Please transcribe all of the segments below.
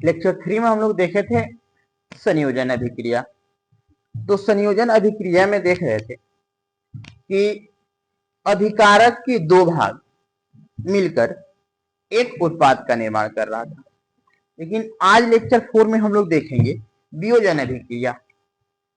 Lecture 3 में हम लोग देखे थे संयोजन अभिक्रिया। तो संयोजन अभिक्रिया में देख रहे थे कि अभिकारक के दो भाग मिलकर एक उत्पाद का निर्माण कर रहा था। लेकिन आज लेक्चर 4 में हम लोग देखेंगे वियोजन अभिक्रिया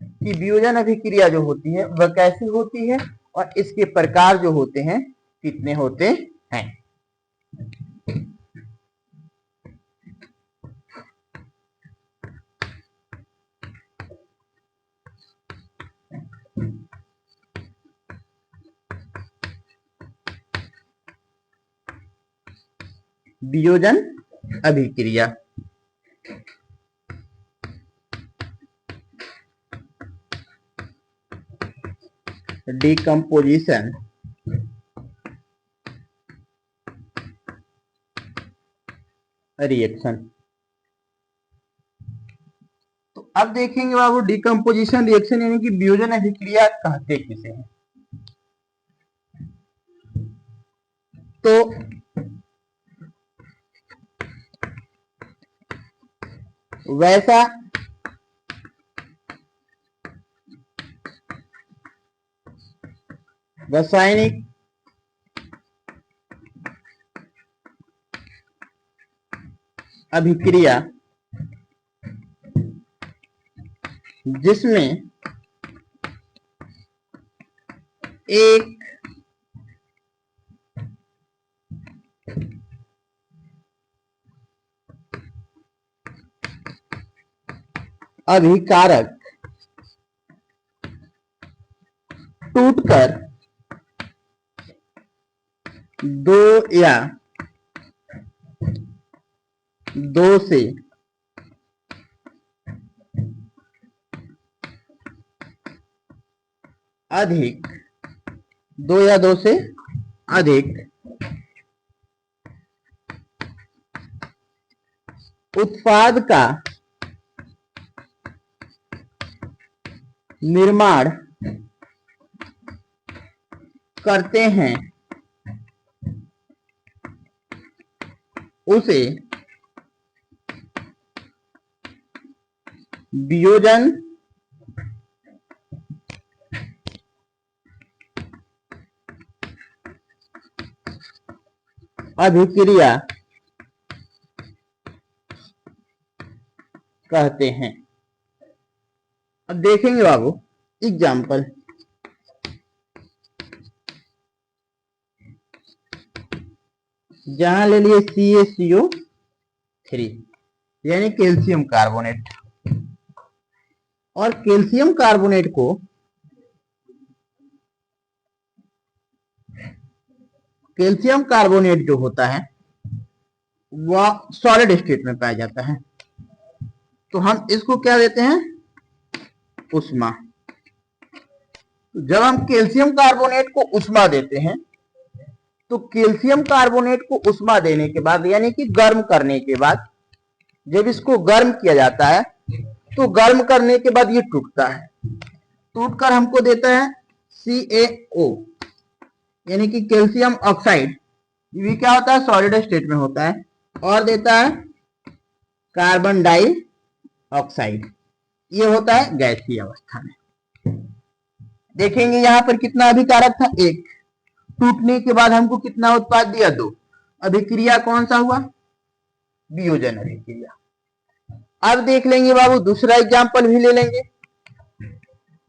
कि वियोजन अभिक्रिया जो होती है वह कैसी होती है और इसके प्रकार जो होते हैं कितने होते हैं। वियोजन अभिक्रिया डिकम्पोजिशन रिएक्शन। तो अब देखेंगे बाबू डिकम्पोजिशन रिएक्शन यानी कि वियोजन अभिक्रिया कहते किसे हैं। तो वैसा रासायनिक अभिक्रिया जिसमें एक अभिकारक टूटकर दो या दो से अधिक उत्पाद का निर्माण करते हैं उसे वियोजन अभिक्रिया कहते हैं। अब देखेंगे बाबू एग्जाम्पल। जहां ले लिए CaCO3 यानी कैल्शियम कार्बोनेट, और कैल्शियम कार्बोनेट को कैल्शियम कार्बोनेट जो होता है वह सॉलिड स्टेट में पाया जाता है। तो हम इसको क्या देते हैं, उष्मा। जब हम कैल्शियम कार्बोनेट को उष्मा देते हैं तो कैल्शियम कार्बोनेट को उष्मा देने के बाद यानी कि गर्म करने के बाद जब इसको गर्म किया जाता है तो गर्म करने के बाद ये टूटता है, टूटकर हमको देता है CaO यानी कि कैल्शियम ऑक्साइड। ये क्या होता है, सॉलिड स्टेट में होता है, और देता है कार्बन डाइऑक्साइड, ये होता है गैसीय अवस्था में। देखेंगे यहां पर कितना अभिकारक था, एक। टूटने के बाद हमको कितना उत्पाद दिया, दो। अभिक्रिया कौन सा हुआ, वियोजन अभिक्रिया। अब देख लेंगे बाबू दूसरा एग्जाम्पल भी ले लेंगे।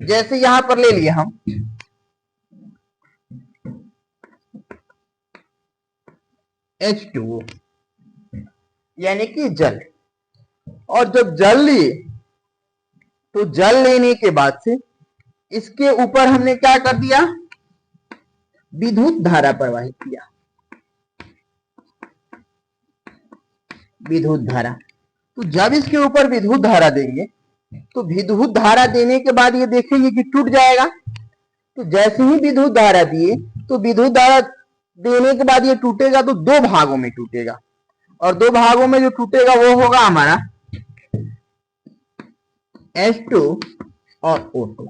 जैसे यहां पर ले लिए हम H2O यानी कि जल, और जब जल लिए तो जल लेने के बाद से इसके ऊपर हमने क्या कर दिया, विद्युत धारा प्रवाहित किया, विद्युत धारा। तो जब इसके ऊपर विद्युत धारा देंगे तो विद्युत धारा देने के बाद ये देखेंगे कि टूट जाएगा। तो जैसे ही विद्युत धारा दिए तो विद्युत धारा देने के बाद ये टूटेगा तो दो भागों में टूटेगा, और दो भागों में जो टूटेगा वो होगा हमारा H2 और O2।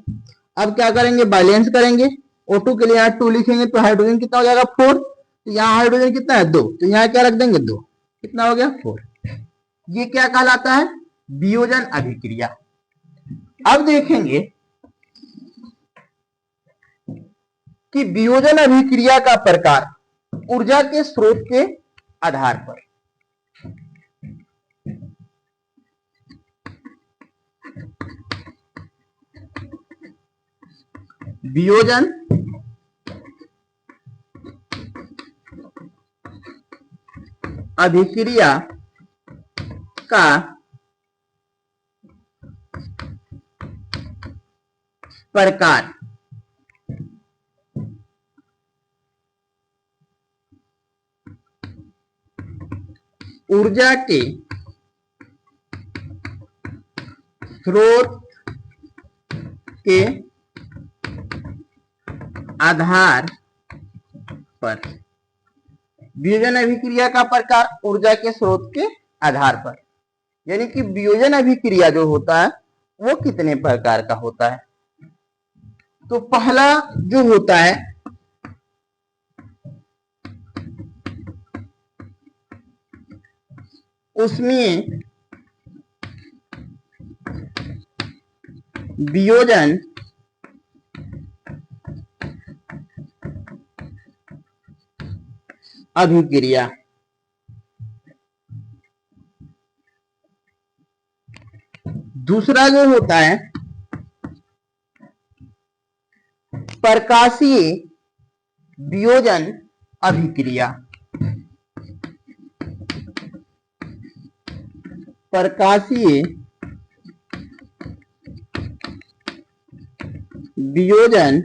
अब क्या करेंगे, बैलेंस करेंगे। O2 के लिए यहाँ 2 लिखेंगे तो हाइड्रोजन कितना हो जाएगा, 4। तो यहाँ हाइड्रोजन कितना है, 2, तो यहाँ क्या रख देंगे, 2, कितना हो गया, 4। ये क्या कहलाता है? वियोजन अभिक्रिया। अब देखेंगे कि वियोजन अभिक्रिया का प्रकार ऊर्जा के स्रोत के आधार पर। वियोजन अभिक्रिया का प्रकार ऊर्जा के स्रोत के आधार पर। वियोजन अभिक्रिया का प्रकार ऊर्जा के स्रोत के आधार पर, यानी कि वियोजन अभिक्रिया जो होता है वो कितने प्रकार का होता है। तो पहला जो होता है उसमें वियोजन अभिक्रिया। दूसरा जो होता है प्रकाशीय वियोजन अभिक्रिया। प्रकाशीय वियोजन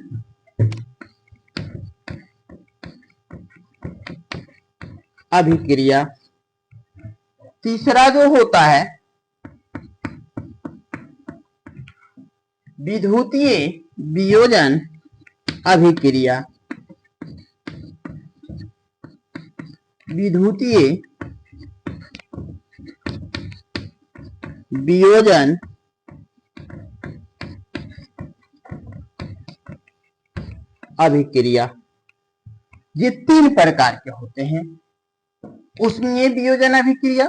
अभिक्रिया। तीसरा जो होता है विद्युतीय वियोजन अभिक्रिया। विद्युतीय वियोजन अभिक्रिया। ये तीन प्रकार के होते हैं, उष्मीय वियोजन अभिक्रिया,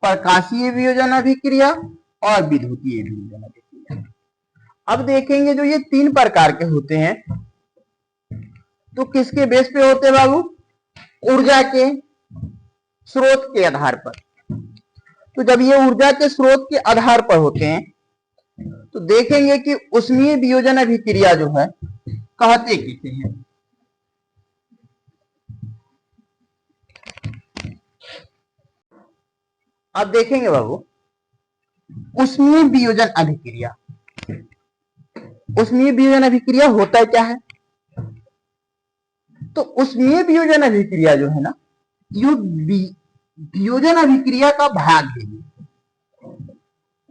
प्रकाशीय वियोजन अभिक्रिया और विद्युतीय वियोजन अभिक्रिया। अब देखेंगे जो ये तीन प्रकार के होते हैं तो किसके बेस पे होते हैं बाबू? ऊर्जा के स्रोत के आधार पर। तो जब ये ऊर्जा के स्रोत के आधार पर होते हैं तो देखेंगे कि उष्मीय वियोजन अभिक्रिया जो है कहते किसे हैं। अब देखेंगे बाबू उष्मीय वियोजन अभिक्रिया। उष्मीय वियोजन अभिक्रिया होता है क्या है? तो उष्मीय वियोजन अभिक्रिया जो है ना, ये वियोजन अभिक्रिया का भाग है।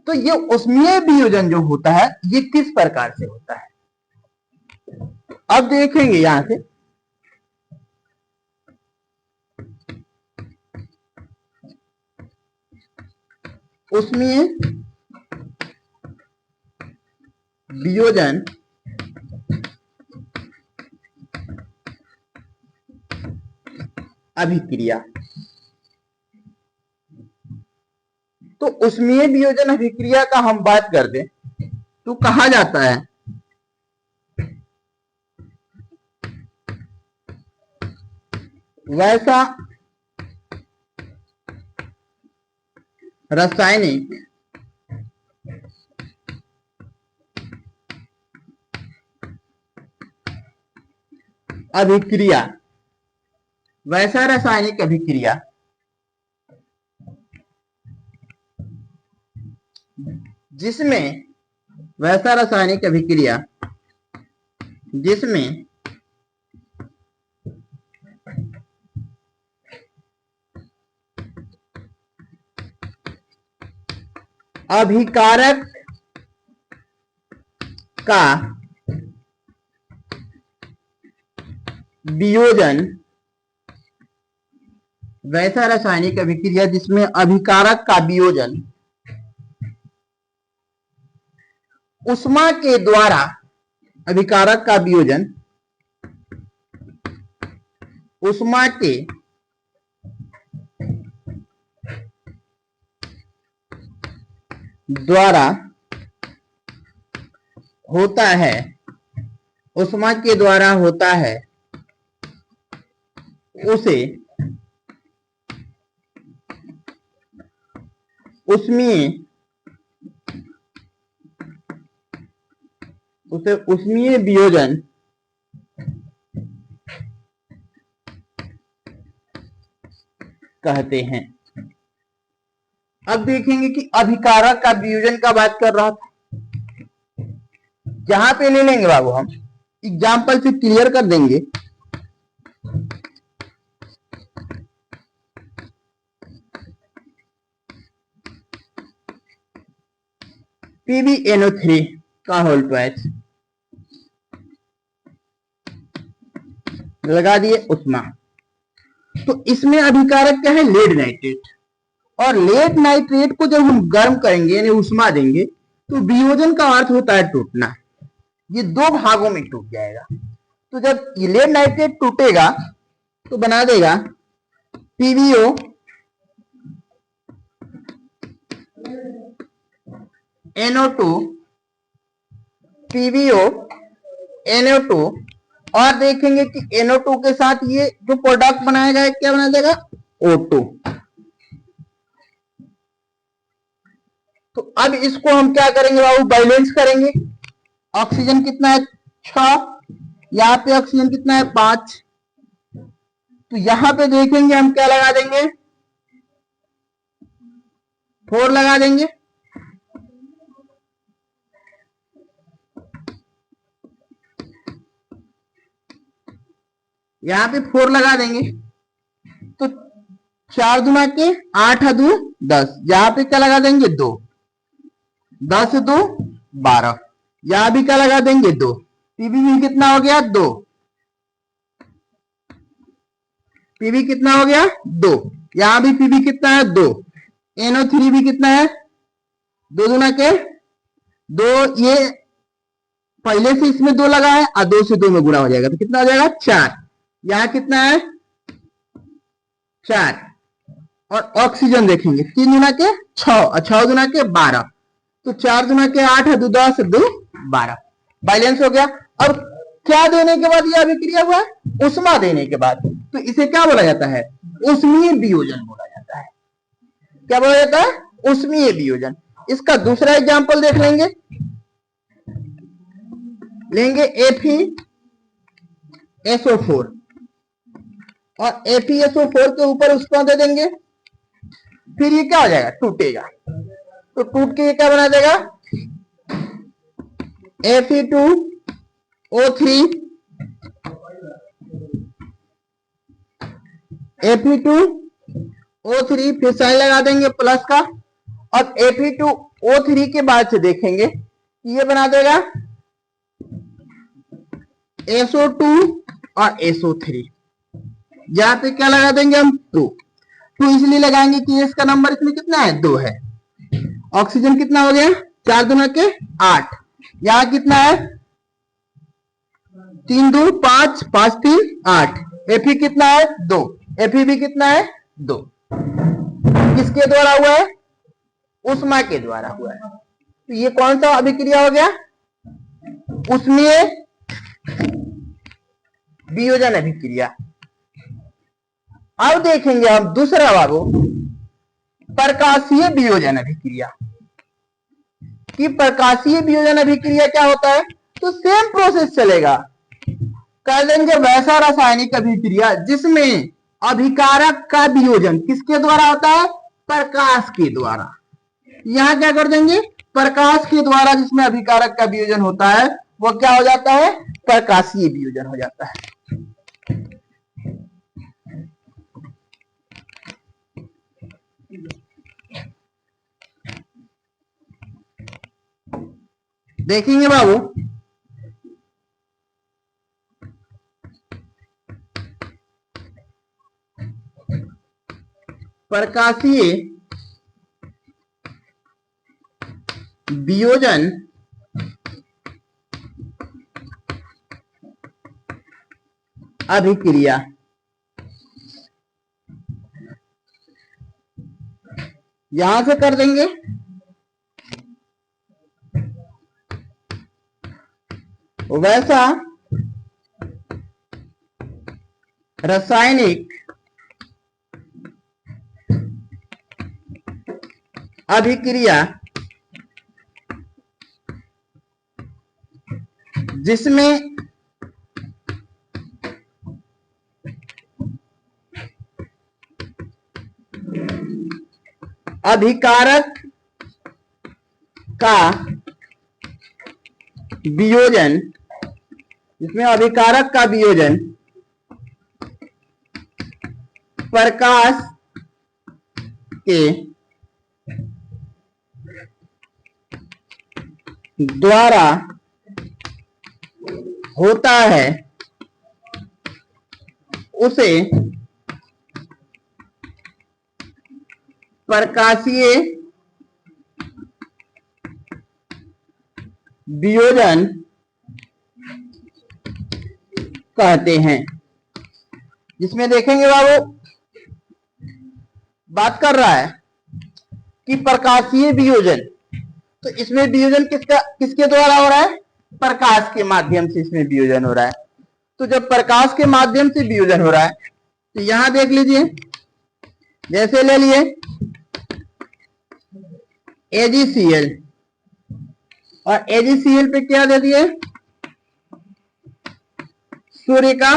तो ये उष्मीय वियोजन जो होता है ये किस प्रकार से होता है? अब देखेंगे यहां से उष्मीय वियोजन अभिक्रिया। तो उष्मीय वियोजन अभिक्रिया का हम बात कर दें तो कहा जाता है वैसा रासायनिक अभिक्रिया, वैसा रासायनिक अभिक्रिया जिसमें वैसा रासायनिक अभिक्रिया जिसमें अभिकारक का वियोजन, वैसा रासायनिक अभिक्रिया जिसमें अभिकारक का वियोजन उष्मा के द्वारा, अभिकारक का वियोजन उष्मा के द्वारा होता है, उष्मा के द्वारा होता है, उसे उष्मीय वियोजन कहते हैं। अब देखेंगे कि अभिकारक का वियोजन का बात कर रहा था, जहां पे ले लेंगे बाबू, हम एग्जाम्पल से क्लियर कर देंगे। PbNO3 का होल ट्वाइस लगा दिए उष्मा। तो इसमें अभिकारक क्या है? Lead nitrate. और लेड नाइट्रेट को जब हम गर्म करेंगे यानी उष्मा देंगे तो वियोजन का अर्थ होता है टूटना। ये दो भागों में टूट जाएगा। तो जब ये लेड नाइट्रेट टूटेगा तो बना देगा PbO NO2 PbO NO2 और देखेंगे कि NO2 के साथ ये जो प्रोडक्ट बनाएगा क्या बना देगा? O2। तो अब इसको हम क्या करेंगे बाबू? बैलेंस करेंगे। ऑक्सीजन कितना है? 6, यहाँ पे ऑक्सीजन कितना है? 5। तो यहां पे देखेंगे हम क्या लगा देंगे? 4 लगा देंगे। यहाँ पे 4 लगा देंगे तो 4 दूना के 8 दू 10। यहाँ पे क्या लगा देंगे? 2। 10 2 12। यहाँ भी क्या लगा देंगे? 2। पीबी कितना हो गया? 2। पीबी कितना हो गया? 2। यहाँ भी पीबी कितना है? 2। NO3 भी कितना है? 2 दूना के 2। ये पहले से इसमें 2 लगा है और 2 से 2 में गुणा हो जाएगा तो कितना हो जाएगा? 4। यहाँ कितना है? 4। और ऑक्सीजन देखेंगे 3 दूना के 6 और 6 दूना के 12। तो 4 दूना के 8 2 10 2 12। बैलेंस हो गया। और क्या देने के बाद यह अभिक्रिया हुआ? उष्मा देने के बाद। तो इसे क्या बोला जाता है? उष्मीय वियोजन बोला जाता है। क्या बोला जाता है? उष्मीय वियोजन। इसका दूसरा एग्जांपल देख लेंगे। FeSO4 और FeSO4 के ऊपर उष्मा दे देंगे, फिर ये क्या हो जाएगा? टूटेगा। तो टूट के ये क्या बना देगा? Fe2O3 Fe2O3 फिर साइन लगा देंगे प्लस का। और Fe2O3 के बाद से देखेंगे ये बना देगा SO2 और SO3। यहाँ पे क्या लगा देंगे हम? 2 इसलिए लगाएंगे कि इसका नंबर इसमें कितना है? 2 है। ऑक्सीजन कितना हो गया? 4 दूना के 8। यहाँ कितना है? 3 2 5 5 3 8। Fe कितना है? 2। Fe भी कितना है? 2। किसके द्वारा हुआ है? उष्मा के द्वारा हुआ है। तो ये कौन सा अभिक्रिया हो गया? उष्मीय वियोजन अभिक्रिया। अब देखेंगे हम दूसरा बाबू, प्रकाशीय वियोजन अभिक्रिया। कि प्रकाशीय वियोजन अभिक्रिया क्या होता है? तो सेम प्रोसेस चलेगा। कह देंगे वैसा रासायनिक अभिक्रिया जिसमें अभिकारक का वियोजन किसके द्वारा होता है? प्रकाश के द्वारा। यहां क्या कर देंगे? प्रकाश के द्वारा जिसमें अभिकारक का वियोजन होता है वो क्या हो जाता है? प्रकाशीय वियोजन हो जाता है। देखेंगे बाबू, प्रकाशीय वियोजन अभिक्रिया यहां से कर देंगे वैसा रासायनिक अभिक्रिया जिसमें अभिकारक का वियोजन, जिसमें अभिकारक का वियोजन प्रकाश के द्वारा होता है, उसे प्रकाशीय वियोजन कहते हैं। जिसमें देखेंगे बाबू बात कर रहा है कि प्रकाशीय वियोजन, तो इसमें वियोजन किसके द्वारा हो रहा है? प्रकाश के माध्यम से इसमें वियोजन हो रहा है। तो जब प्रकाश के माध्यम से वियोजन हो रहा है तो यहां देख लीजिए, जैसे ले लिए AgCl और AgCl पे क्या दे दिए? सूर्य का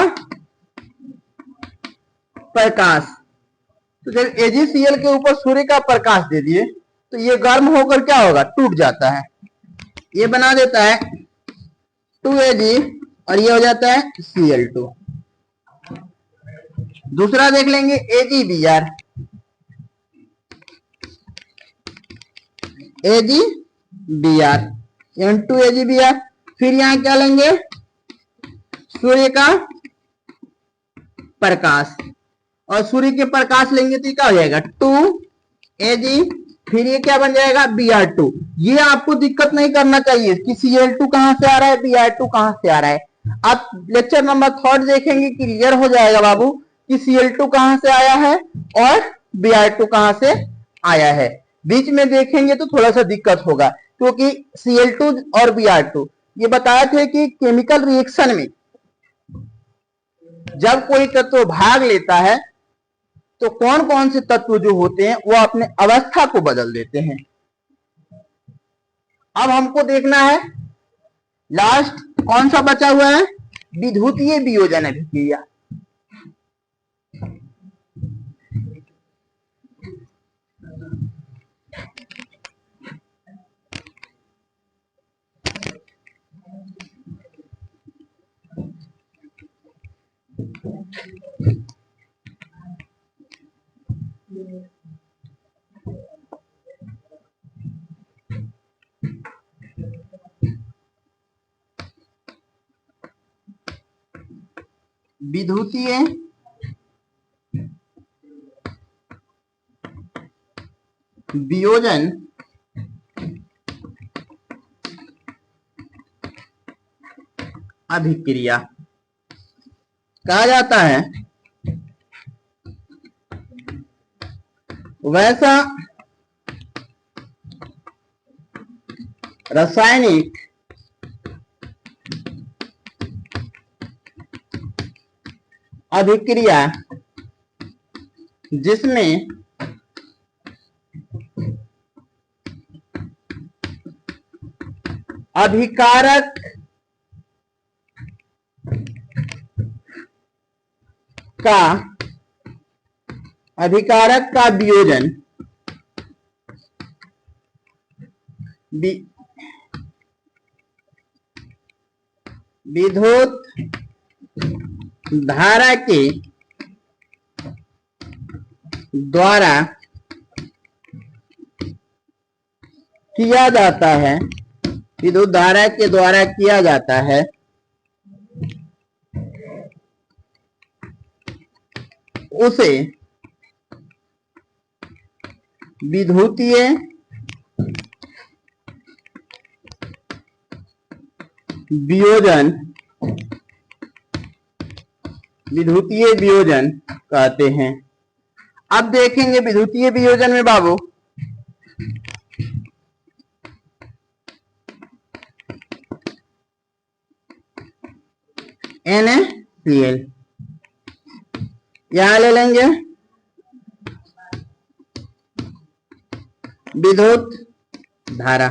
प्रकाश। तो जब AgCl के ऊपर सूर्य का प्रकाश दे दिए तो ये गर्म होकर क्या होगा? टूट जाता है, ये बना देता है 2Ag और ये हो जाता है Cl2। दूसरा देख लेंगे AgBr। AgBr 2AgBr। फिर यहां क्या लेंगे? सूर्य का प्रकाश, और सूर्य के प्रकाश लेंगे तो क्या हो जाएगा? 2Ag। फिर ये क्या बन जाएगा? Br2। ये आपको दिक्कत नहीं करना चाहिए कि Cl2 कहां से आ रहा है, Br2 कहां से आ रहा है। आप लेक्चर नंबर 3 देखेंगे, क्लियर हो जाएगा बाबू कि Cl2 कहां से आया है और Br2 कहां से आया है। बीच में देखेंगे तो थोड़ा सा दिक्कत होगा, क्योंकि Cl2 और Br2 ये बताए थे कि केमिकल रिएक्शन में जब कोई तत्व भाग लेता है तो कौन कौन से तत्व जो होते हैं वो अपने अवस्था को बदल देते हैं। अब हमको देखना है लास्ट कौन सा बचा हुआ है? विद्युतीय वियोजन अभिक्रिया। विद्युतीय वियोजन अभिक्रिया कहा जाता है वैसा रासायनिक अभिक्रिया जिसमें अभिकारक का वियोजन विद्युत धारा के द्वारा किया जाता है, विद्युत धारा के द्वारा किया जाता है, उसे विद्युतीय वियोजन कहते हैं। अब देखेंगे विद्युतीय वियोजन में बाबू NaCl। यहां ले लेंगे विद्युत धारा।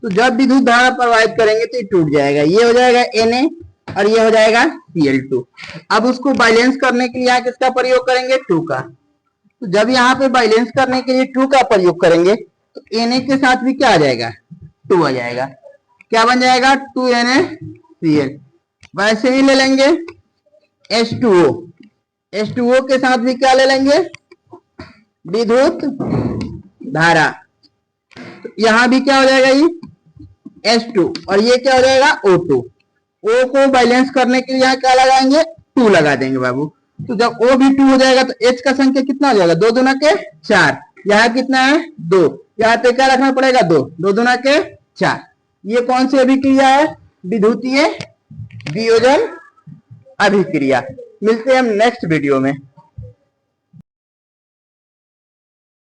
तो जब विद्युत धारा प्रवाहित करेंगे तो ये टूट जाएगा, ये हो जाएगा Na और ये हो जाएगा Cl2। अब उसको बैलेंस करने के लिए यहाँ किसका प्रयोग करेंगे, 2 का। तो जब यहाँ पे बैलेंस करने के लिए 2 का प्रयोग करेंगे तो Na के साथ भी क्या आ जाएगा, 2 आ जाएगा। क्या बन जाएगा, 2NaCl। वैसे ही ले लेंगे H2O। H2O के साथ भी क्या ले लेंगे, विद्युत धारा। तो यहां भी क्या हो जाएगा, ये H2 और ये क्या हो जाएगा, O2। O को बैलेंस करने के लिए यहाँ क्या लगाएंगे, 2 लगा देंगे बाबू। तो जब O भी 2 हो जाएगा तो H का संख्या कितना हो जाएगा, 2 दूना के 4। यहाँ कितना है, 2। यहाँ पे क्या रखना पड़ेगा, 2। 2 दूना के 4। ये कौन सी अभिक्रिया है, विद्युतीय वियोजन अभिक्रिया। मिलते हैं हम नेक्स्ट वीडियो में।